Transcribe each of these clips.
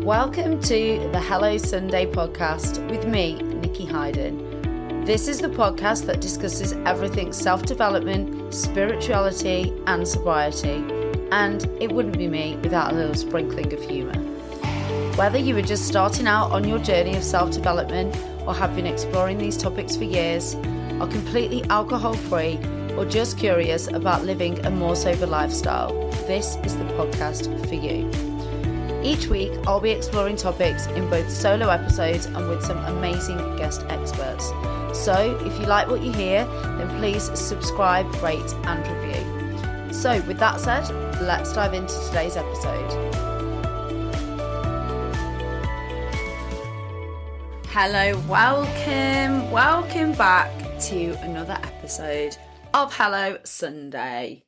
Welcome to the Hello Sunday podcast with me, Nikki Hayden. This is the podcast that discusses everything self-development, spirituality and sobriety, and it wouldn't be me without a little sprinkling of humour. Whether you are just starting out on your journey of self-development or have been exploring these topics for years, are completely alcohol-free or just curious about living a more sober lifestyle, this is the podcast for you. Each week, I'll be exploring topics in both solo episodes and with some amazing guest experts. So if you like what you hear, then please subscribe, rate and review. So with that said, let's dive into today's episode. Hello, welcome back to another episode of Hello Sunday.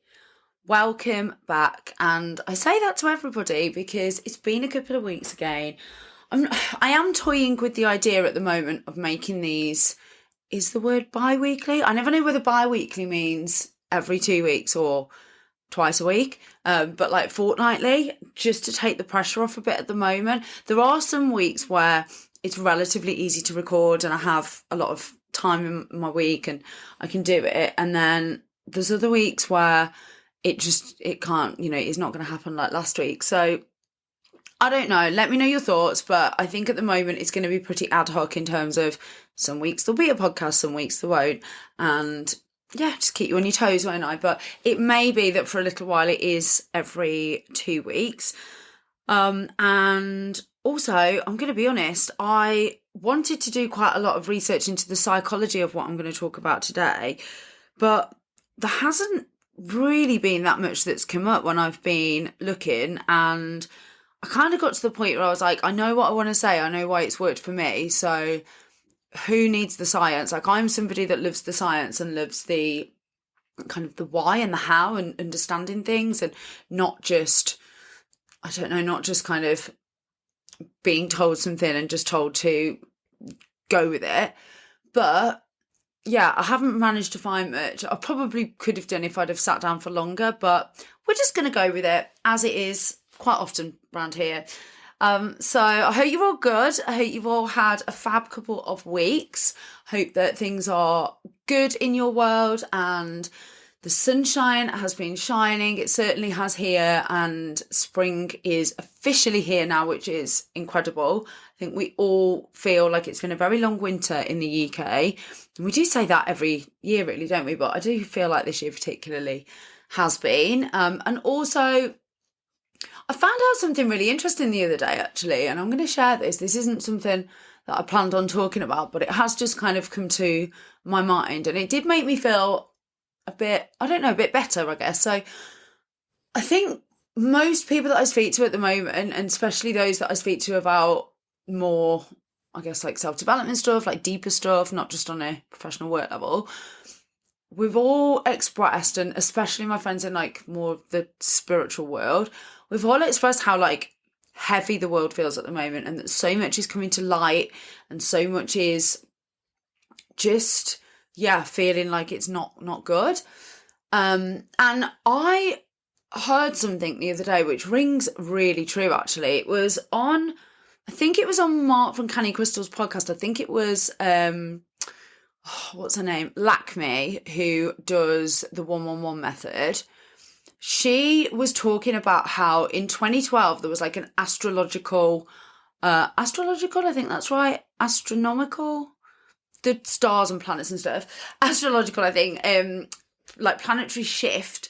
Welcome back, and I say that to everybody because it's been a couple of weeks again. I am toying with the idea at the moment of making these, is the word bi-weekly? I never know whether bi-weekly means every 2 weeks or twice a week, but like fortnightly, just to take the pressure off a bit at the moment. There are some weeks where it's relatively easy to record and I have a lot of time in my week and I can do it, and then there's other weeks where it can't, it's not going to happen like last week. So I don't know. Let me know your thoughts. But I think at the moment it's going to be pretty ad hoc in terms of some weeks there'll be a podcast, some weeks there won't. And yeah, just keep you on your toes, won't I? But it may be that for a little while it is every 2 weeks. And also, I'm going to be honest, I wanted to do quite a lot of research into the psychology of what I'm going to talk about today. But there hasn't really been that much that's come up when I've been looking, and I kind of got to the point where I was like, I know what I want to say, I know why it's worked for me, so who needs the science? Like, I'm somebody that loves the science and loves the kind of the why and the how and understanding things, and not just kind of being told something and just told to go with it. But yeah, I haven't managed to find much. I probably could have done if I'd have sat down for longer, but we're just going to go with it as it is quite often around here. So I hope you're all good. I hope you've all had a fab couple of weeks. Hope that things are good in your world and the sunshine has been shining. It certainly has here, and spring is officially here now, which is incredible. I think we all feel like it's been a very long winter in the UK. And we do say that every year, really, don't we? But I do feel like this year particularly has been. And also, I found out something really interesting the other day, actually, and I'm going to share this. This isn't something that I planned on talking about, but it has just kind of come to my mind. And it did make me feel a bit better, I guess. So I think most people that I speak to at the moment, and especially those that I speak to about more, I guess, like self-development stuff, like deeper stuff, not just on a professional work level, we've all expressed, and especially my friends in like more of the spiritual world, we've all expressed how like heavy the world feels at the moment, and that so much is coming to light and so much is just feeling like it's not good. And I heard something the other day which rings really true, actually. It was on, I think it was on Mark from Canny Crystal's podcast. I think it was what's her name? Lakme, who does the 111 method. She was talking about how in 2012 there was like an astrological, I think that's right, astronomical, the stars and planets and stuff, astrological, I think, like planetary shift,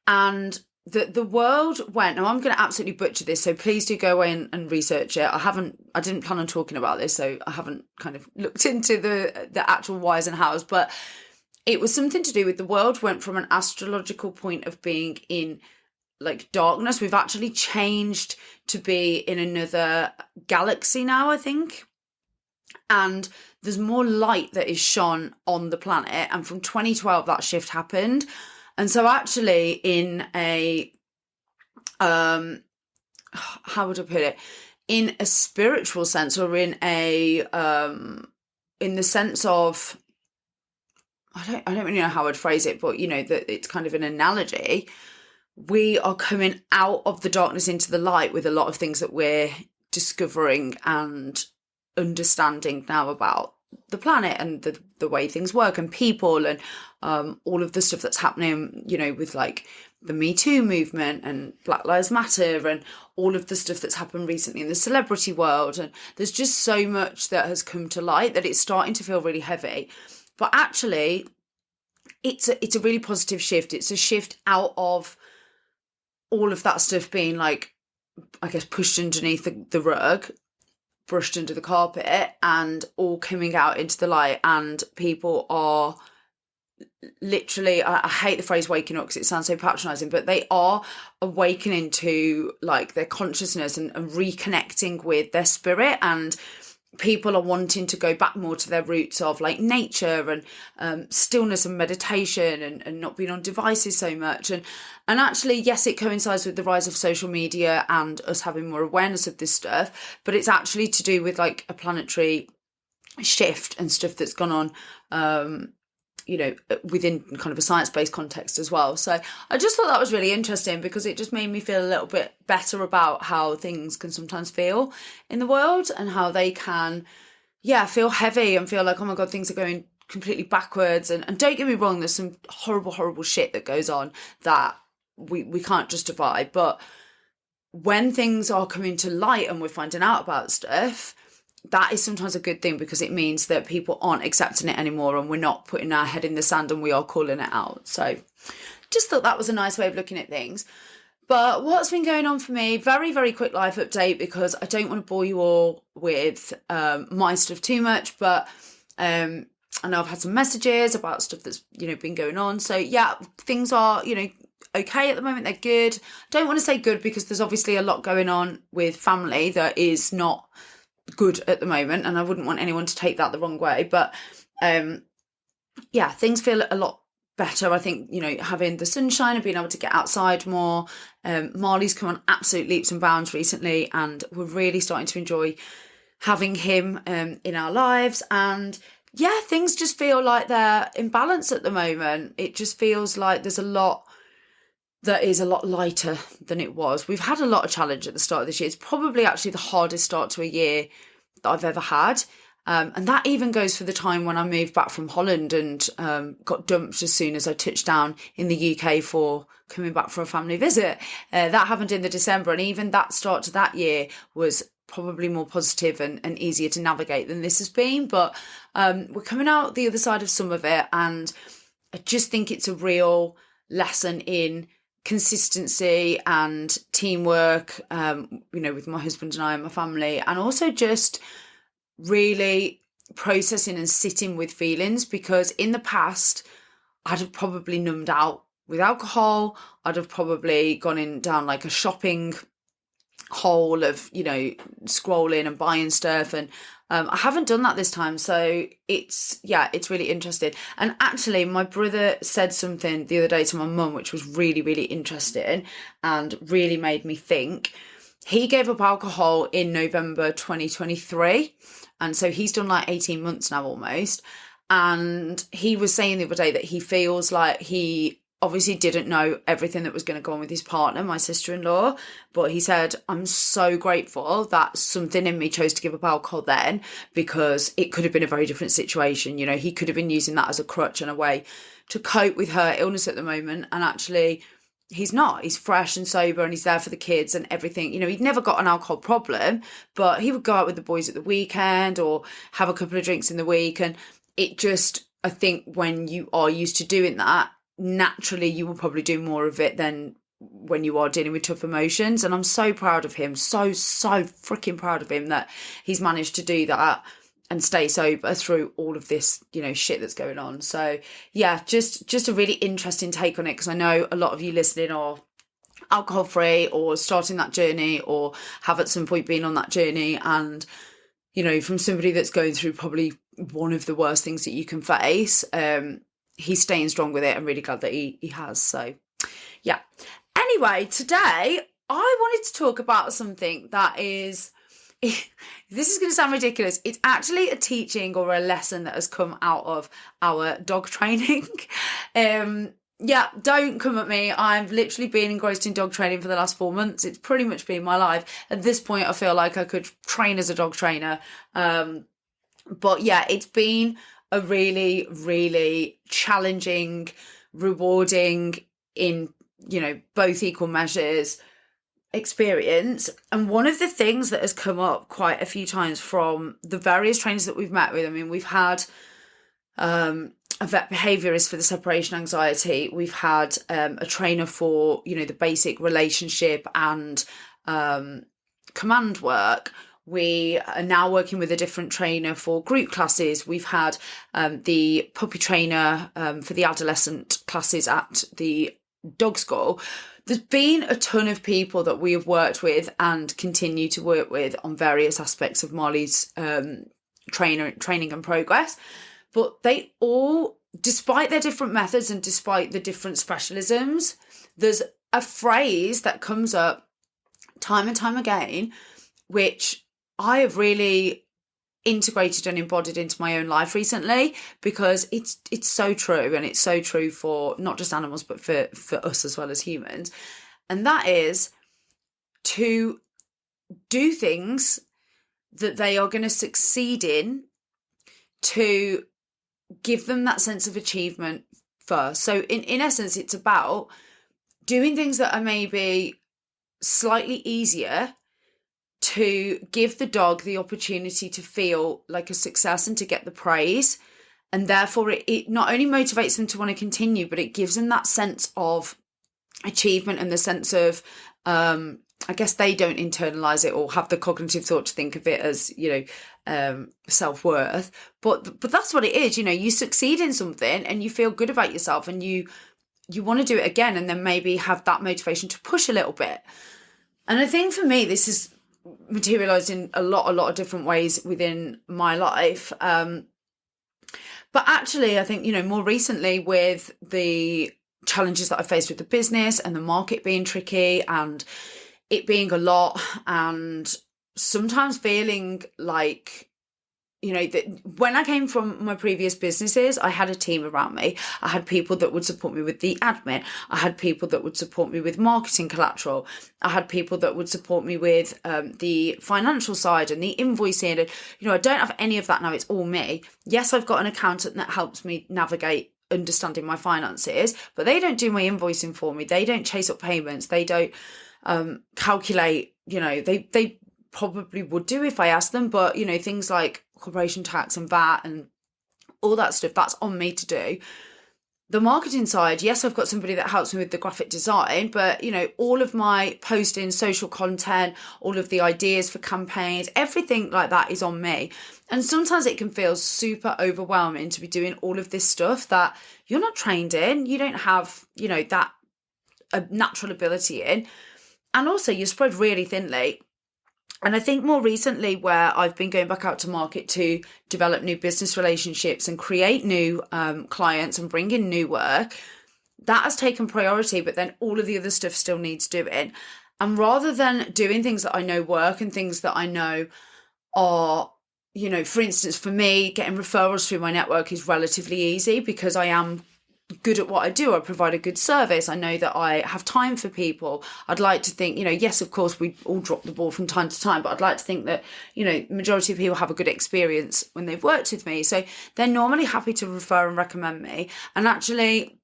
and the world went, now I'm going to absolutely butcher this, so please do go away and research it. I didn't plan on talking about this, so I haven't kind of looked into the actual whys and hows, but it was something to do with the world went from an astrological point of being in like darkness. We've actually changed to be in another galaxy now, I think. And there's more light that is shone on the planet. And from 2012, that shift happened. And so actually in a, how would I put it? In a spiritual sense, or in the sense of, I don't really know how I'd phrase it, but that it's kind of an analogy. We are coming out of the darkness into the light with a lot of things that we're discovering and understanding now about the planet and the way things work and people, and all of the stuff that's happening, you know, with like the Me Too movement and Black Lives Matter and all of the stuff that's happened recently in the celebrity world. And there's just so much that has come to light that it's starting to feel really heavy. But actually, it's a really positive shift. It's a shift out of all of that stuff being like, I guess, pushed underneath the rug, brushed under the carpet, and all coming out into the light. And people are literally, I hate the phrase waking up because it sounds so patronising, but they are awakening to like their consciousness and reconnecting with their spirit. And people are wanting to go back more to their roots of like nature and stillness and meditation and not being on devices so much. And actually, yes, it coincides with the rise of social media and us having more awareness of this stuff, but it's actually to do with like a planetary shift and stuff that's gone on, you know, within kind of a science-based context as well. So I just thought that was really interesting because it just made me feel a little bit better about how things can sometimes feel in the world and how they can, feel heavy and feel like, oh my God, things are going completely backwards. And don't get me wrong, there's some horrible, horrible shit that goes on that we can't justify. But when things are coming to light and we're finding out about stuff, that is sometimes a good thing because it means that people aren't accepting it anymore and we're not putting our head in the sand and we are calling it out. So just thought that was a nice way of looking at things. But what's been going on for me, very, very quick life update because I don't want to bore you all with my stuff too much, but I know I've had some messages about stuff that's, you know, been going on. So yeah, things are, you know, okay at the moment. They're good. Don't want to say good because there's obviously a lot going on with family that is not good at the moment, and I wouldn't want anyone to take that the wrong way, but things feel a lot better. I think, you know, having the sunshine and being able to get outside more. Marley's come on absolute leaps and bounds recently, and we're really starting to enjoy having him in our lives. And yeah, things just feel like they're in balance at the moment. It just feels like there's a lot that is a lot lighter than it was. We've had a lot of challenge at the start of this year. It's probably actually the hardest start to a year that I've ever had. And that even goes for the time when I moved back from Holland and got dumped as soon as I touched down in the UK for coming back for a family visit. That happened in the December, and even that start to that year was probably more positive and easier to navigate than this has been. But we're coming out the other side of some of it, and I just think it's a real lesson in consistency and teamwork, you know, with my husband and I and my family, and also just really processing and sitting with feelings, because in the past I'd have probably numbed out with alcohol. I'd have probably gone in down like a shopping hole of, you know, scrolling and buying stuff, and I haven't done that this time. So it's really interesting. And actually my brother said something the other day to my mum which was really, really interesting and really made me think. He gave up alcohol in November 2023, and so he's done like 18 months now almost. And he was saying the other day that he feels like he obviously didn't know everything that was going to go on with his partner, my sister-in-law, but he said, I'm so grateful that something in me chose to give up alcohol then, because it could have been a very different situation. You know, he could have been using that as a crutch and a way to cope with her illness at the moment, and actually he's not. He's fresh and sober and he's there for the kids and everything. You know, he'd never got an alcohol problem, but he would go out with the boys at the weekend or have a couple of drinks in the week, and it just, I think when you are used to doing that, naturally you will probably do more of it than when you are dealing with tough emotions. And I'm so proud of him, so freaking proud of him that he's managed to do that and stay sober through all of this, you know, shit that's going on. So yeah, just a really interesting take on it, because I know a lot of you listening are alcohol free or starting that journey or have at some point been on that journey. And, you know, from somebody that's going through probably one of the worst things that you can face, he's staying strong with it. I'm really glad that he has. So yeah. Anyway, today I wanted to talk about something that is, this is going to sound ridiculous. It's actually a teaching or a lesson that has come out of our dog training. Yeah, don't come at me. I've literally been engrossed in dog training for the last 4 months. It's pretty much been my life. At this point, I feel like I could train as a dog trainer. But yeah, it's been a really, really challenging, rewarding in, both equal measures experience. And one of the things that has come up quite a few times from the various trainers that we've met with, I mean, we've had a vet behaviourist for the separation anxiety. We've had a trainer for, the basic relationship and command work. We are now working with a different trainer for group classes. We've had the puppy trainer for the adolescent classes at the dog school. There's been a ton of people that we have worked with and continue to work with on various aspects of Marley's training and progress. But they all, despite their different methods and despite the different specialisms, there's a phrase that comes up time and time again, which I have really integrated and embodied into my own life recently, because it's so true, and it's so true for not just animals but for us as well as humans. And that is to do things that they are going to succeed in, to give them that sense of achievement first. So in essence, it's about doing things that are maybe slightly easier to give the dog the opportunity to feel like a success and to get the praise. And therefore it not only motivates them to want to continue, but it gives them that sense of achievement and the sense of, I guess they don't internalize it or have the cognitive thought to think of it as, self-worth. But that's what it is. You succeed in something and you feel good about yourself, and you want to do it again, and then maybe have that motivation to push a little bit. And I think for me, this is materialized in a lot of different ways within my life. But actually, I think, more recently with the challenges that I faced with the business and the market being tricky and it being a lot, and sometimes feeling like, that when I came from my previous businesses, I had a team around me. I had people that would support me with the admin. I had people that would support me with marketing collateral. I had people that would support me with the financial side and the invoicing. And, I don't have any of that now. It's all me. Yes, I've got an accountant that helps me navigate understanding my finances, but they don't do my invoicing for me. They don't chase up payments. They don't calculate, they probably would do if I asked them, but things like corporation tax and VAT and all that stuff, that's on me to do. The marketing side, yes, I've got somebody that helps me with the graphic design, but all of my posting, social content, all of the ideas for campaigns, everything like that is on me. And sometimes it can feel super overwhelming to be doing all of this stuff that you're not trained in, you don't have that a natural ability in, and also you're spread really thinly. And I think more recently, where I've been going back out to market to develop new business relationships and create new clients and bring in new work, that has taken priority, but then all of the other stuff still needs doing. And rather than doing things that I know work and things that I know are, for instance, for me, getting referrals through my network is relatively easy because I am good at what I do. I provide a good service. I know that I have time for people. I'd like to think, yes, of course, we all drop the ball from time to time, but I'd like to think that, majority of people have a good experience when they've worked with me. So they're normally happy to refer and recommend me. And actually,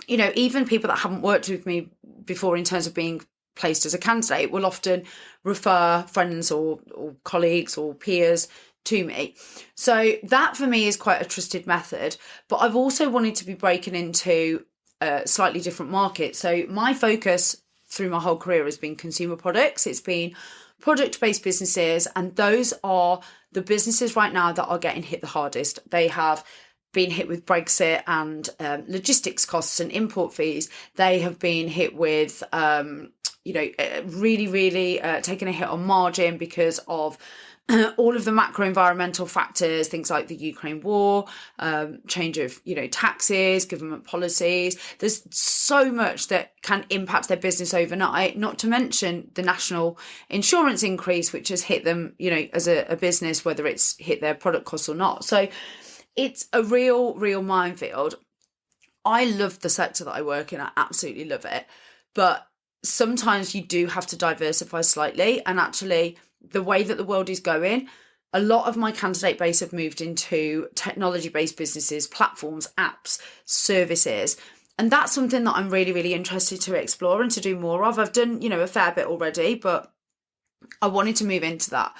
even people that haven't worked with me before in terms of being placed as a candidate will often refer friends or colleagues or peers to me. So that for me is quite a trusted method, but I've also wanted to be breaking into a slightly different market. So my focus through my whole career has been consumer products. It's been product-based businesses, and those are the businesses right now that are getting hit the hardest. They have been hit with Brexit and logistics costs and import fees. They have been hit with really, really taking a hit on margin because of all of the macro environmental factors, things like the Ukraine war, change of, taxes, government policies. There's so much that can impact their business overnight, not to mention the national insurance increase, which has hit them, as a business, whether it's hit their product costs or not. So it's a real minefield. I love the sector that I work in. I absolutely love it. But sometimes you do have to diversify slightly. And actually, the way that the world is going, a lot of my candidate base have moved into technology-based businesses, platforms, apps, services. And that's something that I'm really, really interested to explore and to do more of. I've done, a fair bit already, but I wanted to move into that.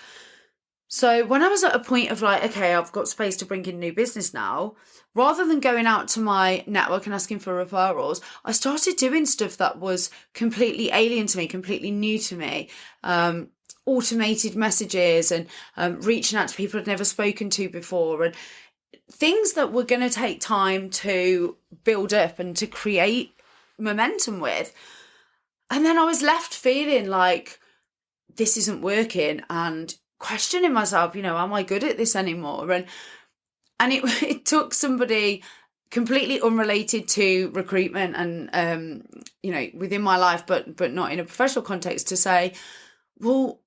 So when I was at a point of like, okay, I've got space to bring in new business now, rather than going out to my network and asking for referrals, I started doing stuff that was completely alien to me, completely new to me. Automated messages and reaching out to people I'd never spoken to before, and things that were going to take time to build up and to create momentum with. And then I was left feeling like this isn't working and questioning myself, am I good at this anymore? And it took somebody completely unrelated to recruitment and within my life, but not in a professional context, to say, well,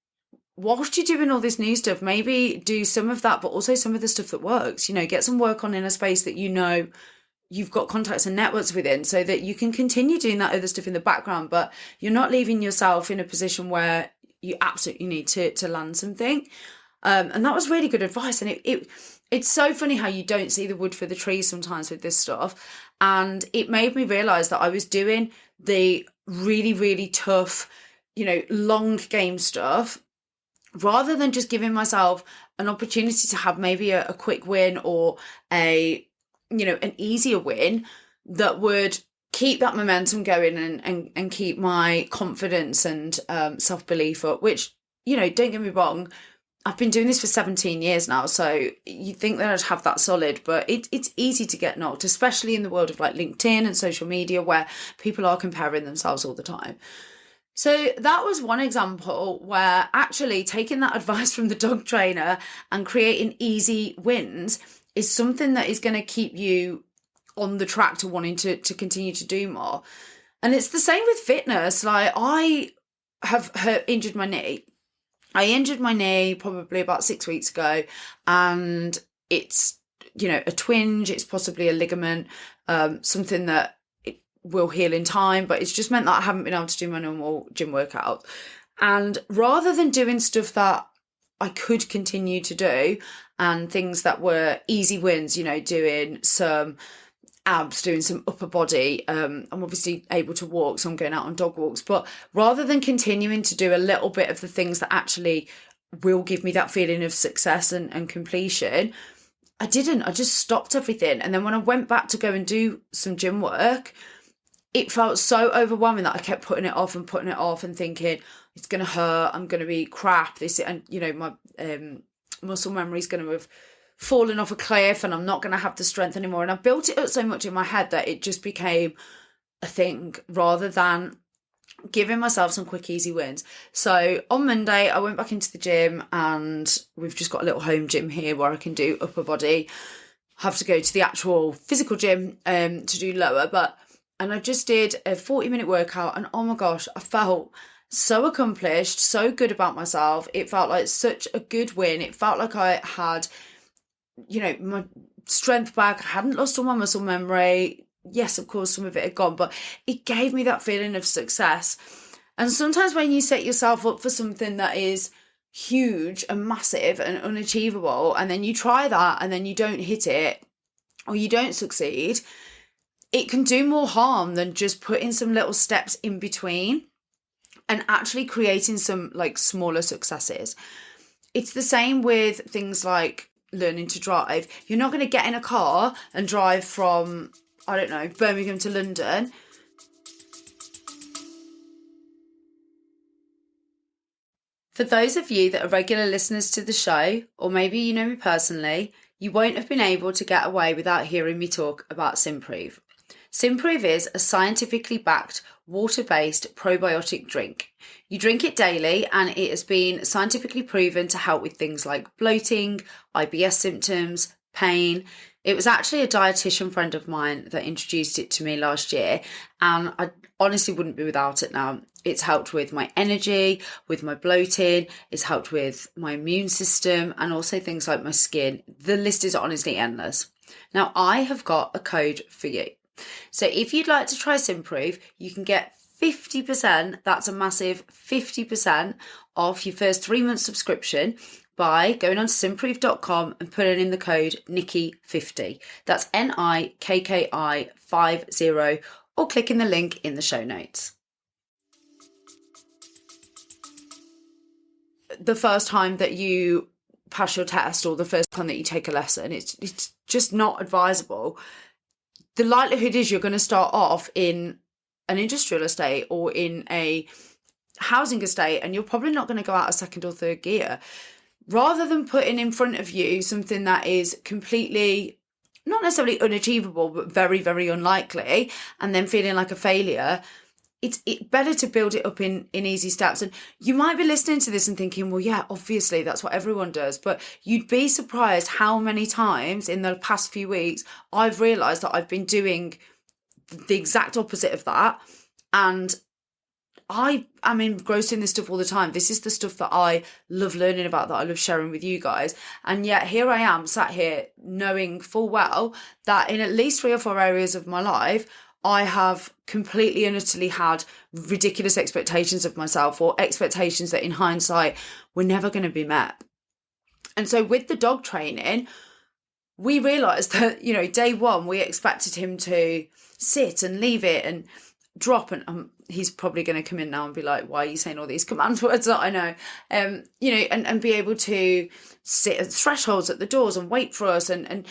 whilst you're doing all this new stuff, maybe do some of that, but also some of the stuff that works. Get some work on in a space that you've got contacts and networks within, so that you can continue doing that other stuff in the background, but you're not leaving yourself in a position where you absolutely need to land something. And that was really good advice. And it's so funny how you don't see the wood for the trees sometimes with this stuff. And it made me realise that I was doing the really, really tough, long game stuff, rather than just giving myself an opportunity to have maybe a quick win or an easier win that would keep that momentum going and keep my confidence and self-belief up, which, don't get me wrong, I've been doing this for 17 years now, so you think that I'd have that solid, but it's easy to get knocked, especially in the world of like LinkedIn and social media, where people are comparing themselves all the time. So that was one example where actually taking that advice from the dog trainer and creating easy wins is something that is going to keep you on the track to wanting to continue to do more. And it's the same with fitness. Like, I have injured my knee. I injured my knee probably about 6 weeks ago, and it's, a twinge, it's possibly a ligament, something that will heal in time, but it's just meant that I haven't been able to do my normal gym workout. And rather than doing stuff that I could continue to do and things that were easy wins, doing some abs, doing some upper body, I'm obviously able to walk, so I'm going out on dog walks, but rather than continuing to do a little bit of the things that actually will give me that feeling of success and completion, I just stopped everything. And then when I went back to go and do some gym work, it felt so overwhelming that I kept putting it off and thinking, it's going to hurt, I'm going to be crap, my muscle memory is going to have fallen off a cliff and I'm not going to have the strength anymore. And I built it up so much in my head that it just became a thing, rather than giving myself some quick, easy wins. So on Monday, I went back into the gym, and we've just got a little home gym here where I can do upper body. I have to go to the actual physical gym to do lower, and I just did a 40-minute workout, and oh my gosh, I felt so accomplished, so good about myself. It felt like such a good win. It felt like I had, my strength back. I hadn't lost all my muscle memory. Yes, of course, some of it had gone, but it gave me that feeling of success. And sometimes when you set yourself up for something that is huge and massive and unachievable, and then you try that and then you don't hit it or you don't succeed, it can do more harm than just putting some little steps in between and actually creating some like smaller successes. It's the same with things like learning to drive. You're not going to get in a car and drive from, Birmingham to London. For those of you that are regular listeners to the show, or maybe you know me personally, you won't have been able to get away without hearing me talk about Simprove. Simprove is a scientifically backed, water-based probiotic drink. You drink it daily, and it has been scientifically proven to help with things like bloating, IBS symptoms, pain. It was actually a dietitian friend of mine that introduced it to me last year, and I honestly wouldn't be without it now. It's helped with my energy, with my bloating, it's helped with my immune system, and also things like my skin. The list is honestly endless. Now, I have got a code for you. So if you'd like to try Simproof, you can get 50%, that's a massive 50% off your first 3-month subscription by going on to simproof.com and putting in the code Nikki50. That's NIKKI50, or clicking the link in the show notes. The first time that you pass your test, or the first time that you take a lesson, it's just not advisable. The likelihood is you're going to start off in an industrial estate or in a housing estate, and you're probably not going to go out of second or third gear. Rather than putting in front of you something that is completely, not necessarily unachievable, but very, very unlikely, and then feeling like a failure, it's better to build it up in easy steps. And you might be listening to this and thinking, well, yeah, obviously that's what everyone does. But you'd be surprised how many times in the past few weeks I've realised that I've been doing the exact opposite of that. And I am engrossed in this stuff all the time. This is the stuff that I love learning about, that I love sharing with you guys. And yet here I am sat here knowing full well that in at least 3 or 4 areas of my life, I have completely and utterly had ridiculous expectations of myself, or expectations that in hindsight were never going to be met. And so with the dog training, we realised that, day one, we expected him to sit and leave it and drop. And he's probably going to come in now and be like, why are you saying all these command words that I know? And be able to sit at thresholds at the doors and wait for us. And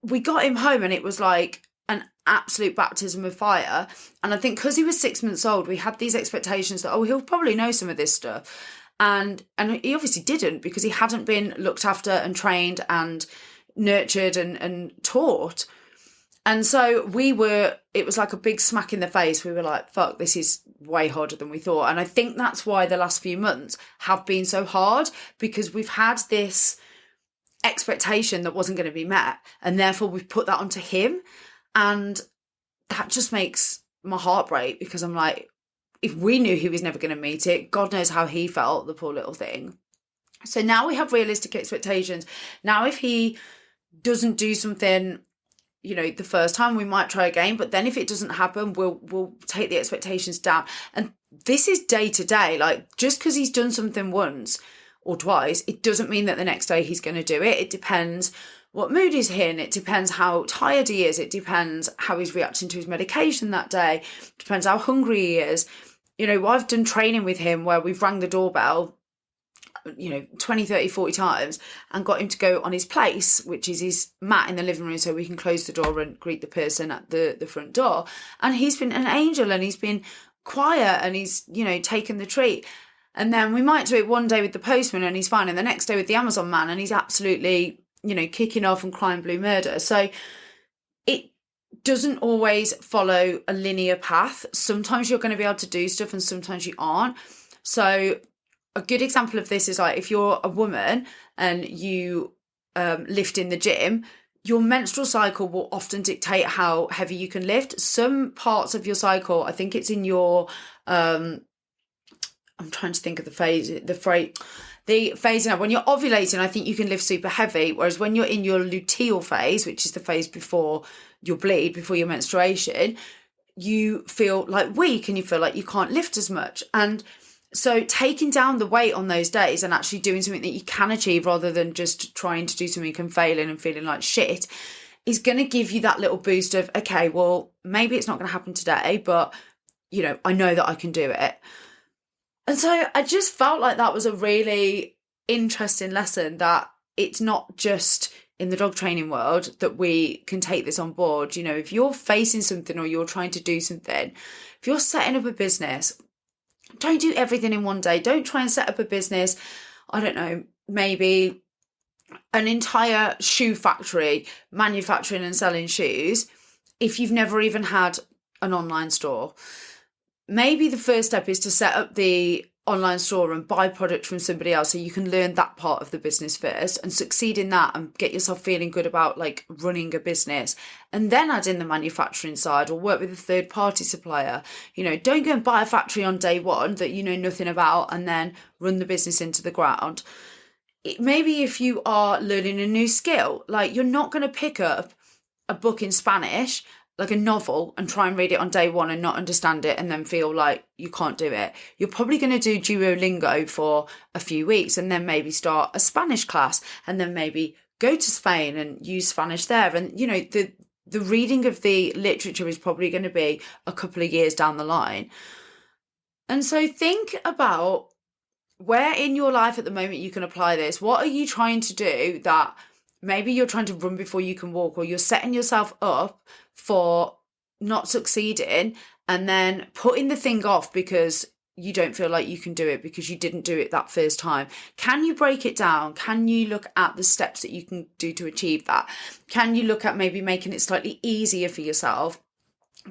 we got him home, and it was like an absolute baptism of fire. And I think because he was 6 months old, we had these expectations that, he'll probably know some of this stuff. And he obviously didn't, because he hadn't been looked after and trained and nurtured and taught. And so it was like a big smack in the face. We were like, fuck, this is way harder than we thought. And I think that's why the last few months have been so hard, because we've had this expectation that wasn't going to be met. And therefore we've put that onto him. And that just makes my heart break, because I'm like, if we knew he was never going to meet it, God knows how he felt, the poor little thing. So now we have realistic expectations. Now, if he doesn't do something, the first time, we might try again. But then if it doesn't happen, we'll take the expectations down. And this is day to day. Like, just because he's done something once or twice, it doesn't mean that the next day he's going to do it. It depends what mood he's in. It depends how tired he is. It depends how he's reacting to his medication that day. It depends how hungry he is. I've done training with him where we've rang the doorbell 20, 30, 40 times and got him to go on his place, which is his mat in the living room, so we can close the door and greet the person at the front door. And he's been an angel, and he's been quiet, and he's, taken the treat. And then we might do it one day with the postman and he's fine, and the next day with the Amazon man and he's absolutely, kicking off and crying blue murder. So it doesn't always follow a linear path. Sometimes you're going to be able to do stuff and sometimes you aren't. So a good example of this is like, if you're a woman and you lift in the gym, your menstrual cycle will often dictate how heavy you can lift. Some parts of your cycle, I think it's in your, I'm trying to think of the phasing up. When you're ovulating, I think you can lift super heavy. Whereas when you're in your luteal phase, which is the phase before your bleed, before your menstruation, you feel like weak and you feel like you can't lift as much. And so taking down the weight on those days and actually doing something that you can achieve rather than just trying to do something and failing and feeling like shit is going to give you that little boost of, okay, well, maybe it's not going to happen today, but, I know that I can do it. And so I just felt like that was a really interesting lesson, that it's not just in the dog training world that we can take this on board. If you're facing something or you're trying to do something, if you're setting up a business, don't do everything in one day. Don't try and set up a business, I don't know, maybe an entire shoe factory manufacturing and selling shoes if you've never even had an online store. Maybe the first step is to set up the online store and buy product from somebody else so you can learn that part of the business first and succeed in that and get yourself feeling good about like running a business, and then add in the manufacturing side or work with a third party supplier. Don't go and buy a factory on day one that you know nothing about and then run the business into the ground. Maybe if you are learning a new skill, like you're not going to pick up a book in Spanish like a novel and try and read it on day one and not understand it and then feel like you can't do it. You're probably going to do Duolingo for a few weeks and then maybe start a Spanish class and then maybe go to Spain and use Spanish there. And, you know, the reading of the literature is probably going to be a couple of years down the line. And so think about where in your life at the moment you can apply this. What are you trying to do that maybe you're trying to run before you can walk, or you're setting yourself up for not succeeding and then putting the thing off because you don't feel like you can do it because you didn't do it that first time? Can you break it down? Can you look at the steps that you can do to achieve that? Can you look at maybe making it slightly easier for yourself?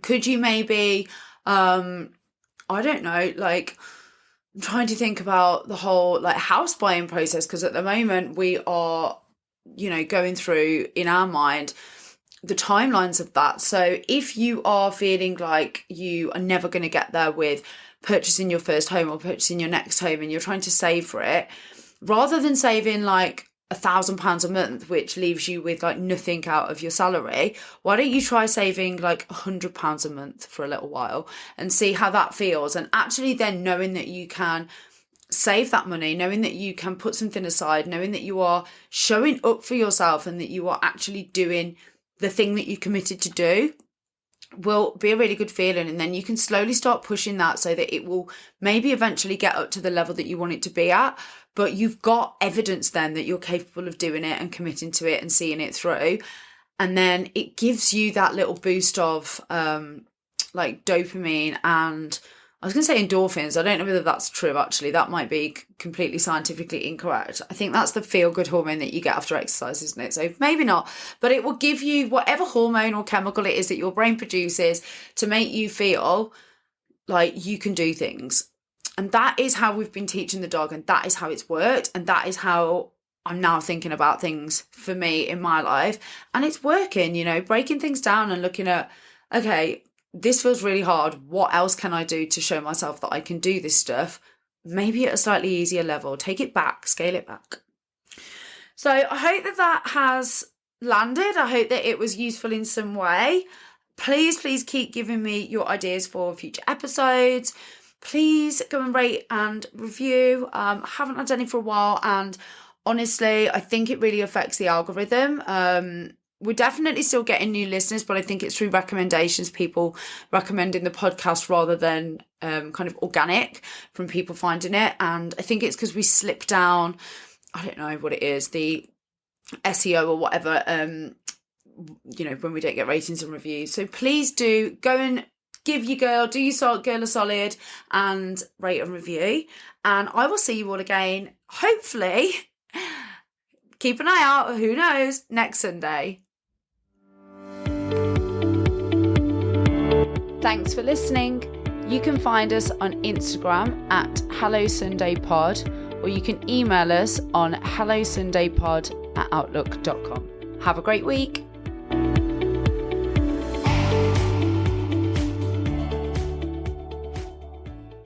Could you maybe, I don't know, like, I'm trying to think about the whole like house buying process, because at the moment we are, you know, going through in our mind the timelines of that. So if you are feeling like you are never going to get there with purchasing your first home or purchasing your next home and you're trying to save for it, rather than saving like £1,000 a month, which leaves you with like nothing out of your salary, why don't you try saving like £100 a month for a little while and see how that feels? And actually then knowing that you can save that money, knowing that you can put something aside, knowing that you are showing up for yourself and that you are actually doing the thing that you committed to do, will be a really good feeling. And then you can slowly start pushing that so that it will maybe eventually get up to the level that you want it to be at. But you've got evidence then that you're capable of doing it and committing to it and seeing it through. And then it gives you that little boost of like dopamine and, I was going to say endorphins. I don't know whether that's true, actually. That might be completely scientifically incorrect. I think that's the feel-good hormone that you get after exercise, isn't it? So maybe not. But it will give you whatever hormone or chemical it is that your brain produces to make you feel like you can do things. And that is how we've been teaching the dog, and that is how it's worked, and that is how I'm now thinking about things for me in my life. And it's working, you know, breaking things down and looking at, okay, this feels really hard. What else can I do to show myself that I can do this stuff? Maybe at a slightly easier level. Take it back, scale it back. So I hope that has landed. I hope that it was useful in some way. Please keep giving me your ideas for future episodes. Please go and rate and review. I haven't had any for a while, and honestly, I think it really affects the algorithm. We're definitely still getting new listeners, but I think it's through recommendations, people recommending the podcast rather than kind of organic from people finding it. And I think it's because we slip down, I don't know what it is, the SEO or whatever, you know, when we don't get ratings and reviews. So please do go and give your girl a solid and rate and review. And I will see you all again, hopefully, keep an eye out, who knows, next Sunday. Thanks for listening. You can find us on Instagram at HelloSundayPod, or you can email us on hellosundaypod@outlook.com. Have a great week.